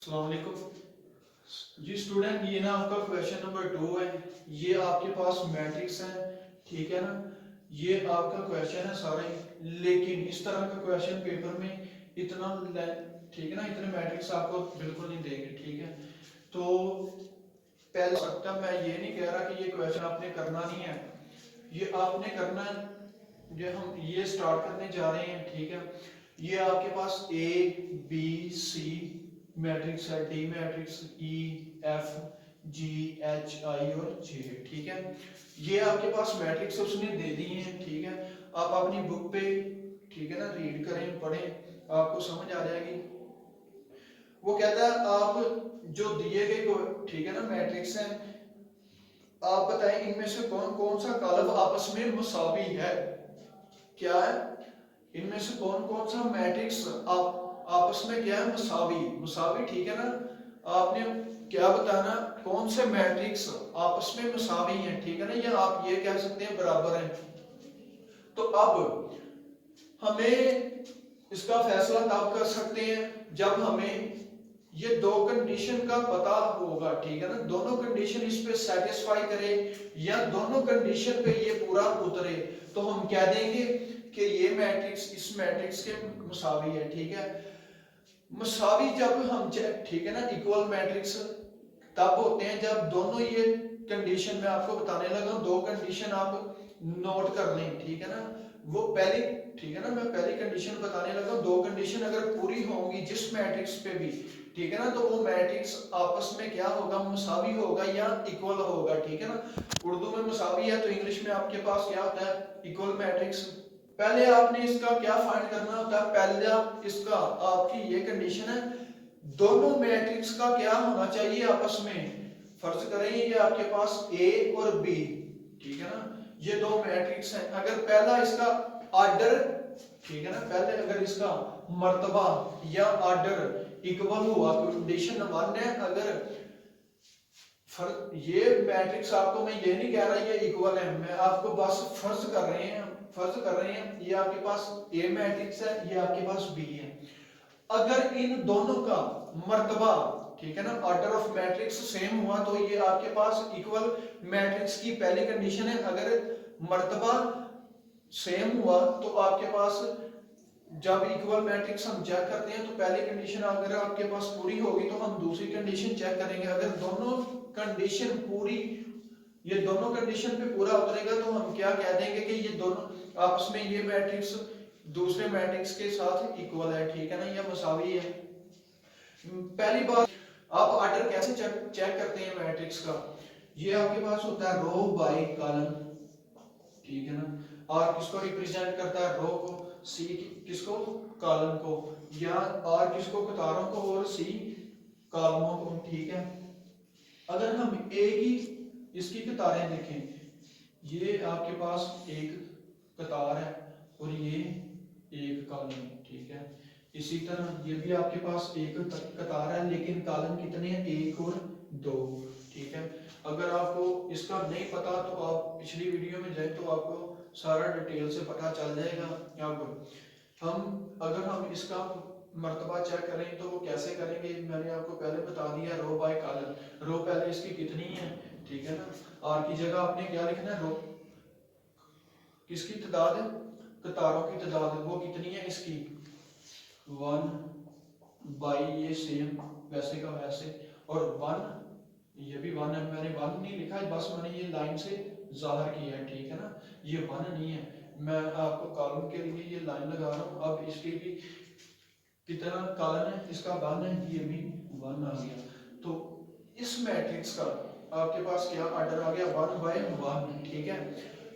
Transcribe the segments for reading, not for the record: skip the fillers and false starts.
अस्सलाम वालेकुम जी स्टूडेंट। ये ना आपका क्वेश्चन नंबर 2 है। ये आपके पास मैट्रिक्स है, ठीक है ना। ये आपका क्वेश्चन है सारे, लेकिन इस तरह का क्वेश्चन पेपर में इतना ठीक है ना, इतने मैट्रिक्स आपको बिल्कुल नहीं देंगे, ठीक है। तो पहले सकता, मैं ये नहीं कह रहा कि ये क्वेश्चन आपने करना नहीं है, ये आपने करना है। हम ये स्टार्ट करने जा रहे हैं, ठीक है। ये आपके पास ए बी सी मैट्रिक्स है, D matrix, E F G H I और जे, ठीक है। ये आपके पास मैट्रिक्स उसने दे दी हैं, ठीक है। आप अपनी बुक पे, ठीक है ना, रीड करें, पढ़ें, आपको समझ आ जाएगी। वो कहता है आप जो दिए गए को, ठीक है ना, मैट्रिक्स हैं, आप बताएं इनमें से कौन कौन सा कॉलम आपस में मुसावी है। क्या है, इनमें से कौन कौन सा मैट्रिक्स आप आपस में क्या है, मुसावी। मुसावी, ठीक है ना। आपने क्या बताना, कौन से मैट्रिक्स आपस में मुसावी हैं, ठीक है ना, या आप ये कह सकते हैं बराबर हैं। तो अब हमें इसका फैसला तब कर सकते हैं जब हमें ये दो कंडीशन का पता होगा, ठीक है ना। दोनों कंडीशन इस पे सेटिस्फाई करे या दोनों कंडीशन पे ये पूरा उतरे, तो हम कह देंगे कि ये मैट्रिक्स इस मैट्रिक्स के मुसावी है, ठीक है। मुसावी जब हम ठीक है ना, इक्वल मैट्रिक्स तब होते हैं जब दोनों ये कंडीशन में आपको बताने लगा, दो कंडीशन आप नोट कर लें, ठीक है ना। वो पहली, ठीक है ना, मैं पहली कंडीशन बताने लगा, दो कंडीशन अगर पूरी होंगी जिस मैट्रिक्स पे भी, ठीक है ना, तो वो मैट्रिक्स आपस में क्या होगा, मुसावी होगा या इक्वल होगा, ठीक है ना। उर्दू में मुसावी है तो इंग्लिश में आपके पास क्या होता है, इक्वल मैट्रिक्स। पहले आपने इसका क्या फाइंड करना होता है, पहले इसका आपकी ये कंडीशन है, दोनों मैट्रिक्स का क्या होना चाहिए आपस में। फर्ज करें ये आपके पास ए और बी, ठीक है ना, ये दो मैट्रिक्स हैं। अगर पहला इसका ऑर्डर, ठीक है ना, पहले अगर इसका मर्तबा या ऑर्डर इक्वल हुआ, कंडीशन 1 है, अगर ये मैट्रिक्स, आपको मैं ये नहीं कह रहा ये इक्वल है, मैं आपको बस फर्ज कर रहे हैं ये आपके पास ए मैट्रिक्स है, ये आपके पास बी है। अगर इन दोनों का मर्तबा, ठीक है ना, ऑर्डर ऑफ मैट्रिक्स सेम हुआ तो ये आपके पास इक्वल मैट्रिक्स की पहली कंडीशन है। अगर मर्तबा सेम हुआ तो आपके पास, जब इक्वल मैट्रिक्स हम चेक करते हैं तो पहली कंडीशन अगर आपके पास पूरी होगी तो हम दूसरी कंडीशन चेक करेंगे। अगर दोनों कंडीशन पूरी, ये दोनों कंडीशन पे पूरा उतरेगा तो हम क्या कह देंगे कि ये दोनों आपस में, ये मैट्रिक्स दूसरे मैट्रिक्स के साथ इक्वल है, ठीक है ना, या मुसावी है। पहली बात, आप ऑर्डर कैसे चेक करते हैं मैट्रिक्स का। ये आपके पास होता है रो बाय कॉलम, ठीक है ना। आर किसको रिप्रेजेंट करता है, रो को, सी किसको, कॉलम को, या आर किसको, कतारों को, और सी कॉलमों को, ठीक है। अगर हम एक ही इसकी कतारें देखें, ये आपके पास एक कतार है और ये एक कॉलम है, ठीक है। इसी तरह ये भी आपके पास एक कतार है, लेकिन कॉलम कितने हैं, एक और दो, ठीक है। अगर आपको इसका नहीं पता तो आप पिछली वीडियो में जाए तो आपको सारा डिटेल से पता चल जाएगा। अब अगर हम इसका मर्तबा चेक करें तो वो कैसे करेंगे, मैंने आपको पहले बता दिया, रो बाय कॉलम। रो पहले इसकी कितनी है, ठीक है ना, आर की जगह आपने क्या लिखना है, रो किसकी तादाद है, कतारों की तादाद, वो कितनी है इसकी 1 बाई, ये सेम वैसे का वैसे, और 1, ये भी 1 है, मैंने 1 नहीं लिखा है, बस मैंने ये लाइन से जाहिर किया है, ठीक है ना। ये 1 नहीं है, मैं आपको कॉलम के लिए ये लाइन लगा रहा हूँ। अब इसके भी कितना कॉलम है, इसका 1 है, ये भी 1 आ गया। तो इस मैट्रिक्स का आपके पास क्या ऑर्डर आ गया, 1 बाय 1, ठीक है।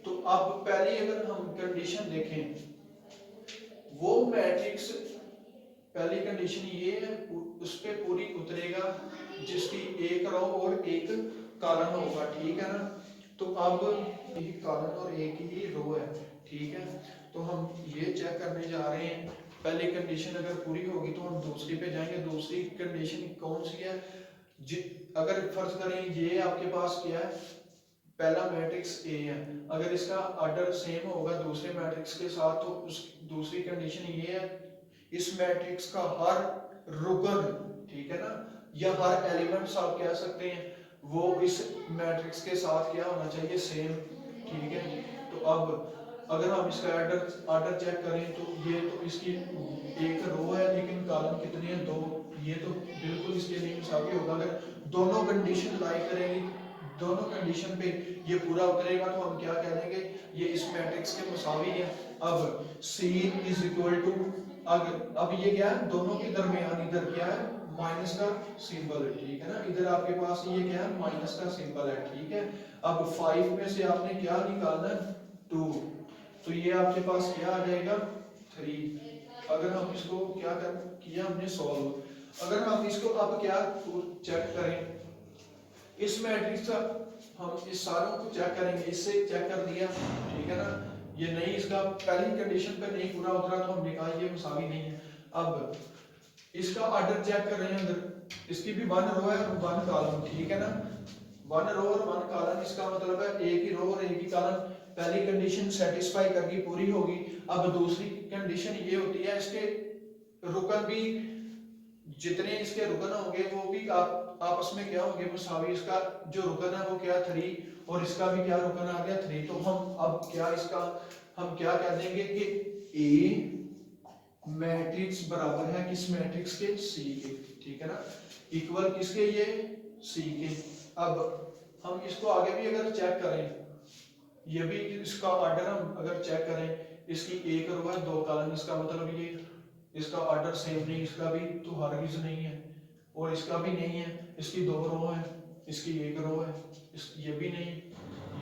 तो अब पहली अगर हम कंडीशन देखें, वो मैट्रिक्स पहली कंडीशन ये है, उस पे पूरी उतरेगा जिसकी एक रो और एक कॉलम होगा, ठीक है ना। तो अब एक कॉलम और एक ही रो है, ठीक है। तो हम ये चेक करने जा रहे हैं, पहली कंडीशन अगर पूरी होगी तो हम दूसरी पे जाएंगे। दूसरी कंडीशन कौन सी है, अगर फर्ज करें ये आपके पास क्या है, पहला मैट्रिक्स ए है, अगर इसका ऑर्डर सेम होगा दूसरे मैट्रिक्स के साथ तो उस दूसरी कंडीशन ये है, इस मैट्रिक्स का हर रुकन, ठीक है ना, या हर एलिमेंट्स आप कह सकते हैं वो इस मैट्रिक्स के साथ क्या होना चाहिए, सेम। ठीक है, तो अब अगर हम इसका आर्डर चेक करें तो ये तो इसकी एक रो है लेकिन कॉलम कितने हैं, दो। ये तो बिल्कुल इसके लिए मुसावी होगा। अगर दोनों कंडीशन लाई करेंगे, दोनों कंडीशन पे ये पूरा उतरेगा तो हम क्या कह देंगे, ये इस मैट्रिक्स के मुसावी है। अब C इज इक्वल टू, अब ये क्या है, दोनों के दरमियान इधर क्या है, माइनस का सिंबल है। ठीक है ना, इधर आपके पास ये क्या है, माइनस का सिंबल है। ठीक है, अब 5 में से आपने क्या निकालना है, 2, तो ये आपके पास क्या आ जाएगा, 3। अगर हम इसको क्या कर किया हमने सॉल्व, अगर हम इसको अब क्या चेक करें, इस मैट्रिक्स का हम इस सारों को चेक करेंगे, इससे चेक कर दिया। ठीक है ना, ये नहीं, इसका पहली कंडीशन पे नहीं पूरा उतरा तो हमने कहा ये मुसावी नहीं है। अब इसका ऑर्डर चेक कर रहे हैं, अंदर इसकी भी 1 रो है और 1 कॉलम। ठीक है ना, 1 रो और 1 कॉलम, इसका मतलब है एक ही रो और एक ही कॉलम। पहली कंडीशन सेटिस्फाई करके पूरी होगी। अब दूसरी कंडीशन ये होती है, इसके रुकन भी, जितने इसके रुकन होंगे वो भी आपस में क्या होंगे, मुसावी। इसका जो रुकन है वो क्या, 3, और इसका भी क्या रुकन आ गया, 3। तो हम अब क्या इसका हम क्या कह देंगे कि ए मैट्रिक्स बराबर है किस मैट्रिक्स के, सी के। ठीक है ना, इक्वल किसके, ये सी के। अब हम इसको आगे भी अगर चेक करें, ये भी इसका ऑर्डर हम अगर चेक करें, इसकी एक रो है 2 कॉलम, इसका मतलब ये इसका ऑर्डर सेम नहीं, इसका भी तो हरगिज नहीं है और इसका भी नहीं है। इसकी 2 रो है, इसकी 1 रो है, ये भी नहीं,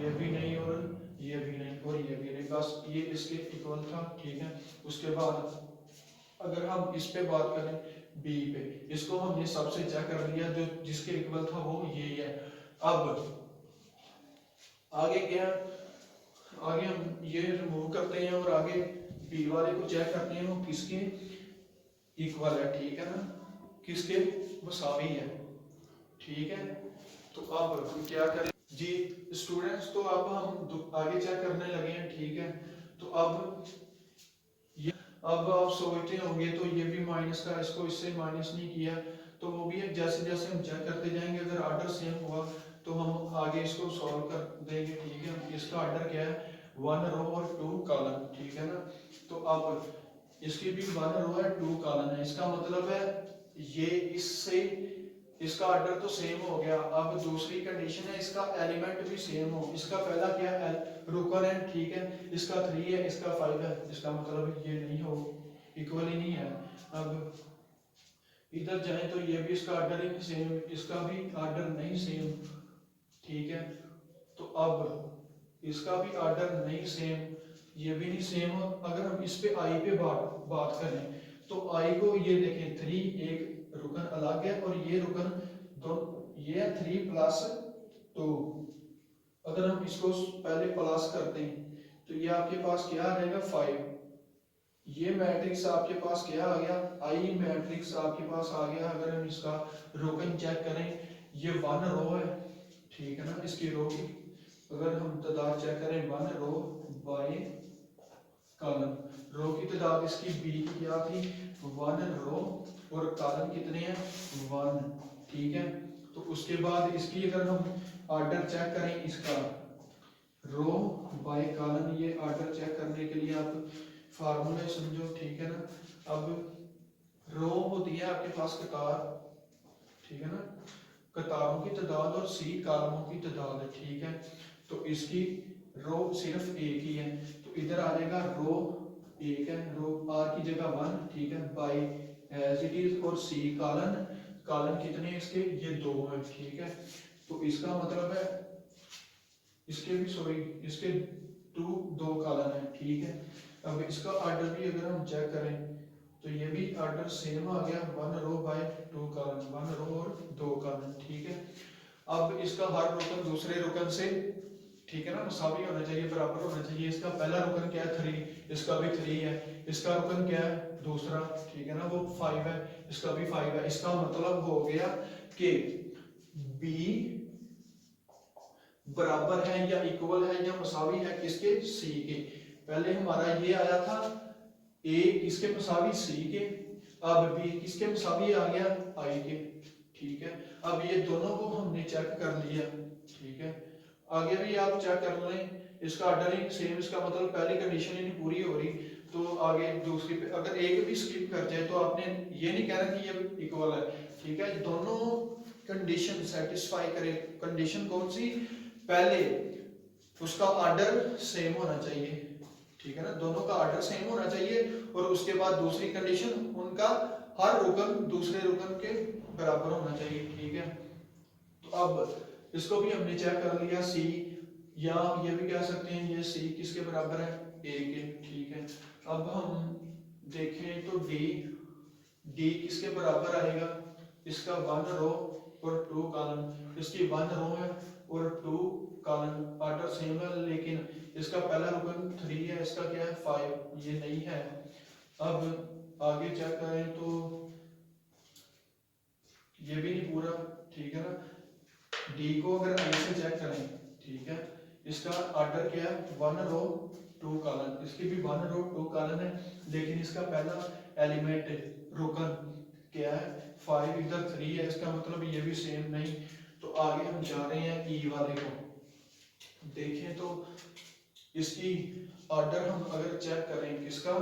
ये भी नहीं और ये भी नहीं और ये भी नहीं, बस ये इसके इक्वल था। ठीक है, उसके बाद अगर हम इस पे बात करें बी पे, इसको हमने सबसे चेक कर लिया, जो जिसके इक्वल था वो यही है। अब आगे क्या, आगे हम ये रिमूव करते हैं और आगे बी वाले को चेक करते हैं वो किसके इक्वल है। ठीक है ना, किसके मुसावी है। ठीक है, तो अब हम क्या करें जी स्टूडेंट्स, तो अब हम आगे चेक करने लगे हैं। ठीक है, तो अब ये, अब आप सोचते होंगे तो ये भी माइनस का, इसको इससे माइनस नहीं किया तो वो भी जैसे जैसे हम चेक करते जाएंगे, अगर ऑर्डर सेम हुआ तो हम आगे इसको सॉल्व कर देंगे। ठीक है, इसका ऑर्डर क्या है, 1 रो और 2 कॉलम। ठीक है ना, तो अब इसकी भी 1 रो है 2 कॉलम है, इसका मतलब है ये इससे इसका ऑर्डर तो सेम हो गया। अब दूसरी कंडीशन है इसका एलिमेंट भी सेम हो, इसका पहला क्या है, रुकन है। ठीक है, इसका 3 है, इसका 5 है, इसका मतलब ये नहीं हो, इक्वल ही नहीं है। अब इधर जाए तो ये भी इसका ऑर्डर ही सेम, इसका भी ऑर्डर नहीं सेम। ठीक है, तो अब इसका भी ऑर्डर नहीं सेम, ये भी नहीं सेम। अगर हम इस पे आई पे बात करें तो आई को ये देखें, 3 एक रुकन अलग है और ये रुकन दो, ये है 3 प्लस 2। अगर हम इसको पहले प्लस करते हैं तो ये आपके पास क्या आ जाएगा, 5। ये मैट्रिक्स आपके पास क्या आ गया, आई मैट्रिक्स आपके पास आ गया। अगर हम इसका रुकन चेक करें, ये 1 रो है। ठीक है ना, इसकी रो की अगर हम तादाद चेक करें, 1 रो बाय कॉलम, रो की तादाद इसकी बी की क्या थी, 1 रो और कॉलम कितने हैं, 1। ठीक है, तो उसके बाद इसकी अगर हम ऑर्डर चेक करें, इसका रो बाय कॉलम, ये ऑर्डर चेक करने के लिए आप फार्मूला समझो। ठीक है ना, अब रो होती है आपके पास कतार। ठीक है ना, कतारों की तादाद और सी कॉलमों की तादाद है। ठीक है, तो इसकी रो सिर्फ एक ही है, तो इधर आ जाएगा रो एक है, रो आर की जगह 1। ठीक है, बाय एज इट इज, और सी कॉलन, कॉलन कितने हैं इसके, ये 2 है। ठीक है, तो इसका मतलब है इसके भी सॉरी इसके 2 कॉलन है। ठीक है, अब इसका ऑर्डर भी अगर हम चेक करें तो ये भी ऑर्डर सेम आ गया, 1 रो बाय 2 कॉलम, 1 रो और 2 कॉलम। ठीक है, अब इसका हर रुकन दूसरे रुकन से, ठीक है ना, मुसावी होना चाहिए, बराबर होना चाहिए। इसका पहला रुकन क्या है, 3, इसका भी 3 है। इसका रुकन क्या है, दूसरा, ठीक है ना, वो 5 है, इसका भी 5 है। इसका मतलब हो गया कि B बराबर है या इक्वल है या मुसावी है किसके, C के। पहले हमारा ये आया था A किसके मुसावी, C के। अब B किसके मुसावी आ गया, I के। ठीक है, अब ये दोनों को हमने चेक कर लिया, ठीक है। आगे भी आप चेक कर लें, इसका ऑर्डर ही सेम, इसका मतलब पहली कंडीशन ही नहीं पूरी हो रही, तो आगे दूसरी पे अगर एक भी स्किप कर जाए तो आपने ये नहीं कहना कि ये इक्वल है, ठीक है। दोनों कंडीशन सेटिस्फाई करे। कंडीशन कौन सी? पहले उसका ऑर्डर सेम होना चाहिए, ठीक है ना, दोनों का ऑर्डर सेम होना चाहिए, और उसके बाद दूसरी कंडीशन उनका हर रुकन दूसरे रुकन के बराबर होना चाहिए, ठीक है। तो अब इसको भी हमने चेक कर लिया, सी, या ये भी कह सकते हैं ये सी किसके बराबर है? ए के, ठीक है। अब हम देखें तो डी, डी किसके बराबर आएगा? इसका 1 रो और 2 कॉलम, इसकी 1 रो है और 2 कॉलम, ऑर्डर सेम है, लेकिन इसका पहला रुकन 3 है, इसका क्या है 5, ये नहीं है। अब आगे चेक करें तो ये भी नहीं पूरा, ठीक है ना। डी को अगर आई से चेक करें, ठीक है, इसका ऑर्डर क्या है? 1 रो 2 कॉलम, इसकी भी 1 रो 2 कॉलम है, लेकिन इसका पहला एलिमेंट रुकन क्या है? 5, इधर 3 है, इसका मतलब ये भी सेम नहीं। तो आगे हम जा रहे हैं ई वाले को, देखें तो इसकी ऑर्डर हम अगर चेक करें किसका?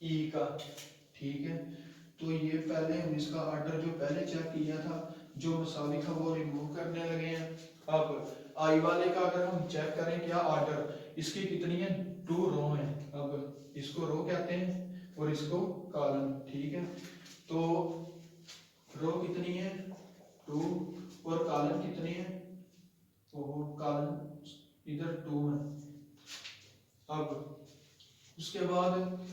ई का, ठीक है। तो ये पहले हम इसका ऑर्डर जो पहले चेक किया था, जो मसावी था, वो रिमूव करने लगे हैं। अब आई वाले का अगर हम चेक करें क्या ऑर्डर, इसकी कितनी है? 2 रो है। अब इसको रो कहते हैं और इसको कॉलम, ठीक है। तो रो कितनी है? 2, और कॉलम कितनी है? वो कॉलम इधर 2 है। अब उसके बाद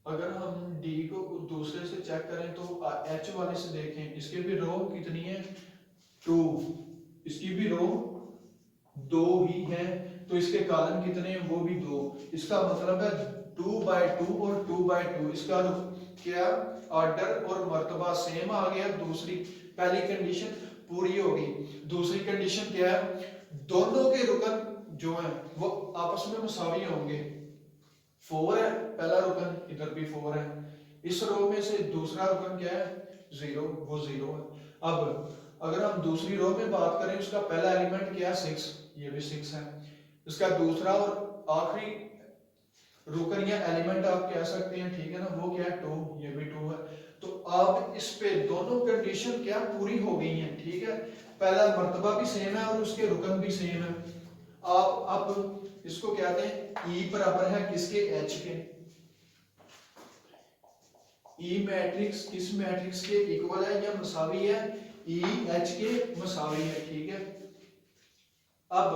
अगर हम डी को दूसरे से चेक करें तो एच वाले से देखें, इसके भी रो कितनी है? 2, इसकी भी रो 2 ही है, तो इसके कॉलम कितने हैं? वो भी 2। इसका मतलब है 2/2 और 2/2, इसका क्या ऑर्डर और मर्तबा सेम आ गया। दूसरी पहली कंडीशन पूरी होगी। दूसरी कंडीशन क्या है? दोनों के रुकन जो है वो आपस में मुसावी होंगे। 4 है पहला रुकन, इधर भी 4 है, इस रो में से दूसरा रुकन क्या है? 0, वो 0 है। अब अगर हम दूसरी रो में बात करें, उसका पहला एलिमेंट क्या है? 6, ये भी 6 है। इसका दूसरा और आखिरी रुकन या एलिमेंट आप कह सकते हैं, ठीक है ना, वो क्या है? 2, ये भी 2 है। तो अब इस पे दोनों कंडीशन क्या पूरी हो गई हैं, ठीक है। पहला मर्तबा भी सेम है और उसके रुकन भी सेम है। आप अब इसको कहते हैं ई बराबर है किसके? एच के। ई मैट्रिक्स किस मैट्रिक्स के इक्वल है या मसावी है? ई एच के मसावी है, ठीक है। अब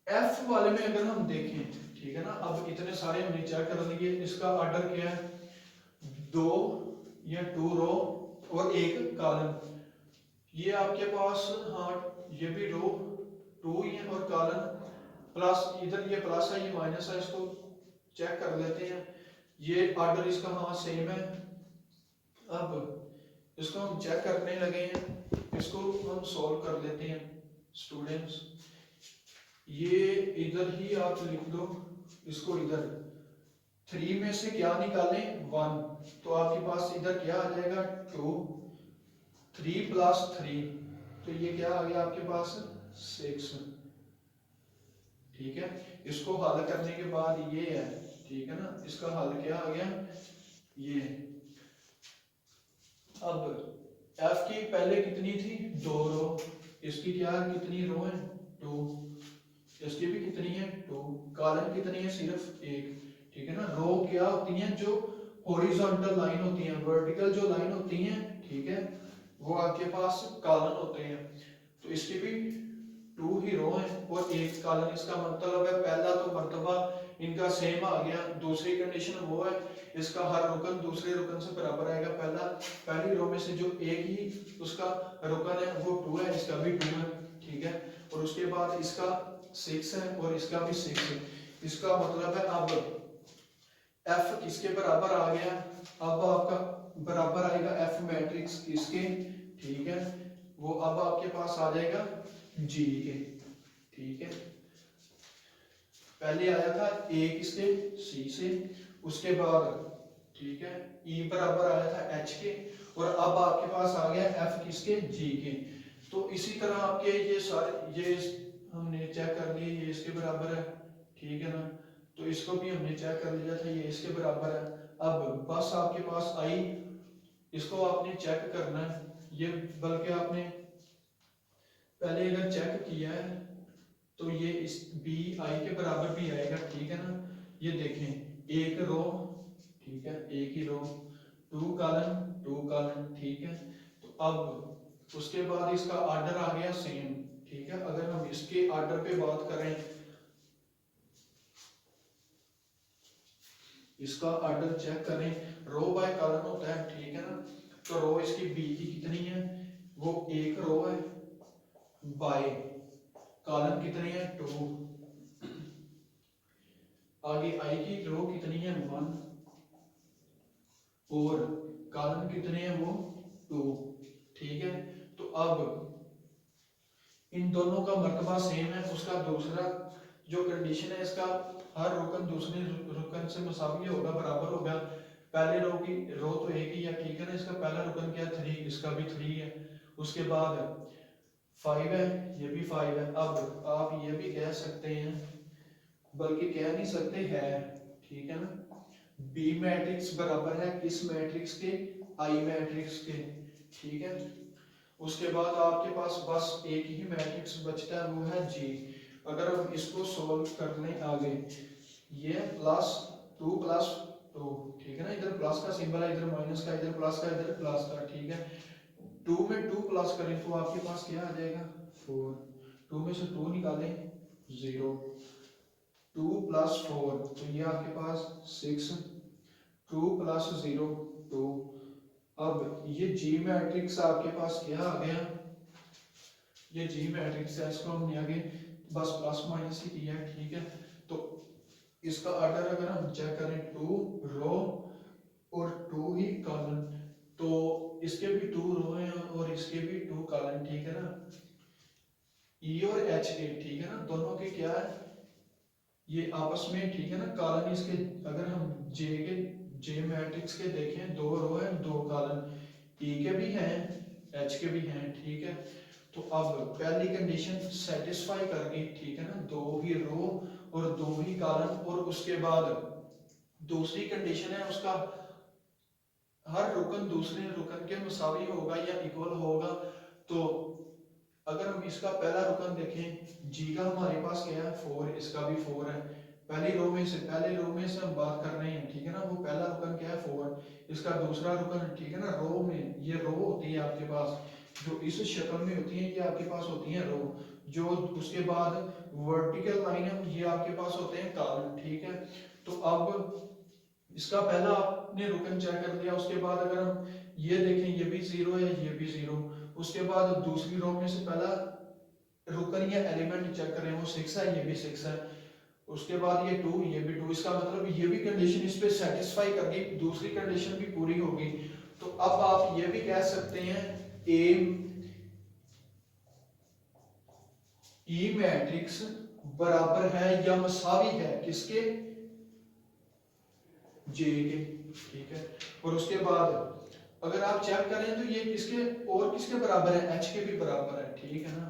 एफ वाले में अगर हम देखें, ठीक है ना, अब इतने सारे हमने चेक कर लिए, इसका ऑर्डर क्या है? 2 या 2 रो और 1 कॉलम। ये आपके पास, हाँ, ये भी रो 2 ही है और कॉलम प्लस, इधर ये प्लस है ये माइनस है, इसको चेक कर लेते हैं। ये ऑर्डर इसका हाँ सेम है। अब इसको हम चेक करने लगे हैं, इसको हम सॉल्व कर लेते हैं स्टूडेंट्स। ये इधर ही आप लिख दो, इसको इधर 3 में से क्या निकालें? 1, तो आपके पास इधर क्या आ जाएगा? 2, 3 + 3, तो ये क्या आ गया आपके पास? 6, ठीक है। इसको हल करने के बाद ये है, ठीक है ना, इसका हल क्या आ गया? ये। अब एफ की पहले कितनी थी? 2 रो, इसकी क्या कितनी रो है? 2, इसकी भी कितनी है? 2, कॉलम कितनी है? सिर्फ 1, ठीक है ना। रो क्या होती हैं? जो हॉरिजॉन्टल लाइन होती हैं, वर्टिकल जो लाइन होती हैं, ठीक है, वो आपके पास कॉलम होते हैं। तो इसकी भी 2 ही रो है और 1 कॉलम। इसका मतलब है पहला तो मर्तबा इनका सेम आ गया। दूसरी कंडीशन वो है, इसका हर रुकन दूसरे रुकन से बराबर आएगा। पहली रो में से जो एक ही उसका रुकन है वो 2 है, इसका भी 2 है, ठीक है। और उसके बाद इसका 6 है और इसका भी 6 है। इसका मतलब है अब एफ किसके बराबर आ गया? अब आपका बराबर आएगा एफ मैट्रिक्स किसके? ठीक है, वो अब आपके पास आ जाएगा जी के, ठीक है। पहले आया था ए किसके? सी से, उसके बाद ठीक है ई बराबर आया था एच के, और अब आपके पास आ गया एफ किसके, जी के। तो इसी तरह आपके ये सारे ये हमने चेक कर लिए, ये इसके बराबर है, ठीक है ना। तो इसको भी हमने चेक कर लिया था, ये इसके बराबर है। अब बस आपके पास आई, इसको आपने चेक करना है, ये बल्कि आपने पहले अगर चेक किया है तो ये इस बी आई के बराबर भी आएगा, ठीक है ना। ये देखें एक रो, ठीक है, एक ही रो, टू कॉलम, ठीक है। तो अब उसके बाद इसका ऑर्डर आ गया सेम, ठीक है। अगर हम इसके ऑर्डर पे बात करें, इसका ऑर्डर चेक करें, रो बाय कॉलम होता है, ठीक है ना। तो रो इसकी बी की कितनी है, वो एक रो है, बाय कॉलम कितनी है, टू। आगे आई की रो कितनी है, वन, और कॉलम कितने हैं, वो टू, ठीक है। तो अब इन दोनों का मर्तबा सेम है, उसका दूसरा जो कंडीशन है, इसका हर रुकन दूसरे रुकन से मसावी होगा, बराबर होगा। पहले रो की रो तो एक ही है, ठीक है ना। इसका पहला रुकन क्या है, थ्री, इसका भी थ्री है। उसके बाद फाइव है, ये भी फाइव है। अब आप ये भी कह सकते हैं, बल्कि कह नहीं सकते है, ठीक है ना। बी मैट्रिक्स बराबर है किस मैट्रिक्स के, आई मैट्रिक्स के, ठीक है। उसके बाद आपके पास बस एक ही मैट्रिक्स बचता है, वो है जी। अगर हम इसको सोल्व कर लें आगे, ये प्लस टू, ठीक है ना। इधर प्लस का सिंबल है, इधर माइनस का, इधर प्लस का, इधर प्लस का, ठीक है। टू में टू प्लस करें तो आपके पास क्या आ जाएगा, फोर। टू में से टू निकालें, जीरो। टू प्लस फोर, तो ये आपके पास six. Two plus zero, two. अब ये जी मैट्रिक्स आपके पास क्या आ गया, ये जी मैट्रिक्स है, इसको हमने आगे बस प्लस माइनस ही किया है, ठीक है। तो इसका ऑर्डर अगर हम चेक करें, टू रो और टू ही कॉलम, तो इसके भी टू रो हैं और इसके भी टू कॉलम, ठीक है ना। ई और एच के, ठीक है ना, दोनों के क्या है, ये आपस में, ठीक है ना। कॉलम इसके अगर हम जे मैट्रिक्स के देखें, दो रो है, दो कॉलम, ई के भी हैं, एच के भी हैं, ठीक है। तो अब पहली कंडीशन सेटिस्फाई कर गई, ठीक है ना, दो ही रो और दो ही कॉलम। और उसके बाद दूसरी कंडीशन है, उसका हर रुकन दूसरे रुकन के मुसावी होगा या इक्वल होगा। तो अगर हम इसका पहला रुकन देखें, जी का हमारे पास क्या है, फोर, इसका भी फोर है। पहले रो में से हम बात कर रहे हैं, ठीक है ना। वो पहला रुकन क्या है, फोर। इसका दूसरा रुकन, ठीक है ना, रो में ये रो होती है आपके पास, जो इस शक्ल में होती है, ये आपके पास होती है रो। जो उसके बाद वर्टिकल लाइन है, ये आपके पास होते हैं कॉलम, ठीक है। तो अब इसका पहला आपने रुकन चेक कर लिया। उसके बाद अगर हम ये देखें, ये भी जीरो है, ये भी जीरो। उसके बाद दूसरी रो में से पहला रुकन या एलिमेंट चेक करें, वो सिक्स है, ये भी सिक्स है। उसके बाद ये टू, ये भी टू। इसका मतलब ये भी कंडीशन इस पे सेटिस्फाई कर गई, दूसरी कंडीशन भी पूरी होगी। तो अब आप ये भी कह सकते हैं, ए ई मैट्रिक्स बराबर है या मसावी है किसके, जे के, ठीक है। और उसके बाद अगर आप चेक करें तो ये किसके और किसके बराबर है, एच के भी बराबर है, ठीक है ना।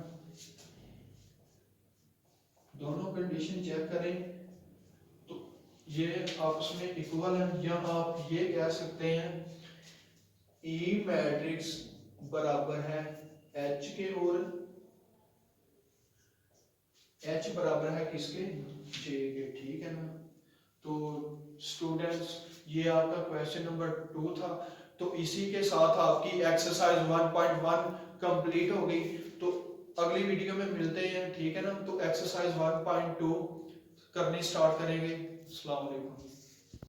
दोनों कंडीशन चेक करें तो ये आपस में इक्वल है, या आप ये कह सकते हैं ई मैट्रिक्स बराबर है एच के, और एच बराबर है किसके, जे के, ठीक है ना। तो स्टूडेंट्स, ये आपका क्वेश्चन नंबर 2 था। तो इसी के साथ आपकी एक्सरसाइज 1.1 कंप्लीट हो गई। तो अगली वीडियो में मिलते हैं, ठीक है ना। तो एक्सरसाइज 1.2 करनी स्टार्ट करेंगे। अस्सलाम वालेकुम।